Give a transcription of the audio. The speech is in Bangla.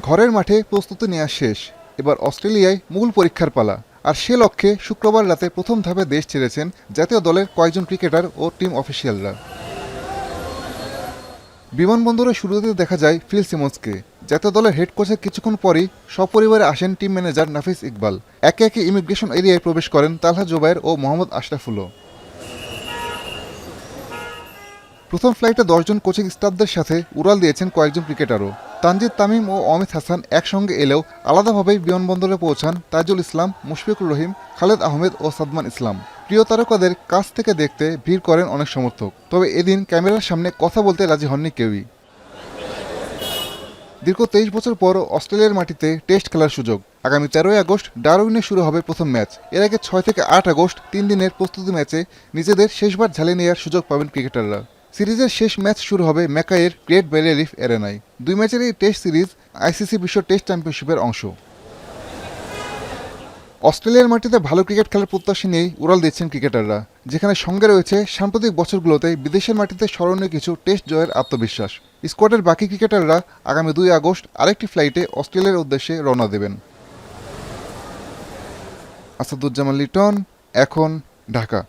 ঘরের মাঠে প্রস্তুতি নেওয়া শেষ, এবার অস্ট্রেলিয়ায় মূল পরীক্ষার পালা। আর সে লক্ষ্যে শুক্রবার রাতে প্রথম ধাপে দেশ ছেড়েছেন জাতীয় দলের কয়েকজন ক্রিকেটার ও টিম অফিসিয়ালরা। বিমানবন্দরে শুরুতে দেখা যায় ফিল সিমন্সকে। জাতীয় দলের হেড কোচের কিছুক্ষণ পরই সপরিবারে আসেন টিম ম্যানেজার নাফিস ইকবাল। একে একে ইমিগ্রেশন এরিয়ায় প্রবেশ করেন তালহা জোবায়ের ও মোহাম্মদ আশরাফুলও। প্রথম ফ্লাইটে 10 জন কোচিং স্টাফদের সাথে উড়াল দিয়েছেন কয়েকজন ক্রিকেটারও। তানজিদ তামিম ও অমিত হাসান একসঙ্গে এলেও আলাদাভাবেই বিমানবন্দরে পৌঁছান তাইজুল ইসলাম, মুশফিকুর রহিম, খালেদ আহমেদ ও সাদমান ইসলাম। প্রিয় তারকাদের কাছ থেকে দেখতে ভিড় করেন অনেক সমর্থক, তবে এদিন ক্যামেরার সামনে কথা বলতে রাজি হননি কেউই। দীর্ঘ 23 বছর পর অস্ট্রেলিয়ার মাটিতে টেস্ট খেলার সুযোগ। আগামী 13ই আগস্ট ডারউইনে শুরু হবে প্রথম ম্যাচ। এর আগে 6 থেকে 8 আগস্ট 3 দিনের প্রস্তুতি ম্যাচে নিজেদের শেষবার ঝালিয়ে নেওয়ার সুযোগ পাবেন ক্রিকেটাররা। সিরিজের শেষ ম্যাচ শুরু হবে ম্যাকাইয়ের গ্রেট ব্যারিয়ার রিফ এরেনায়। 2 ম্যাচের এই টেস্ট সিরিজ আইসিসি বিশ্ব টেস্ট চ্যাম্পিয়নশিপের অংশ। অস্ট্রেলিয়ার মাটিতে ভালো ক্রিকেট খেলার প্রত্যাশা নিয়েই উড়াল দিচ্ছেন ক্রিকেটাররা, যেখানে সঙ্গে রয়েছে সাম্প্রতিক বছরগুলোতে বিদেশের মাটিতে স্মরণীয় কিছু টেস্ট জয়ের আত্মবিশ্বাস। স্কোয়াডের বাকি ক্রিকেটাররা আগামী 2 আগস্ট আরেকটি ফ্লাইটে অস্ট্রেলিয়ার উদ্দেশ্যে রওনা দেবেন। আসাদুজ্জামান লিটন, এখন, ঢাকা।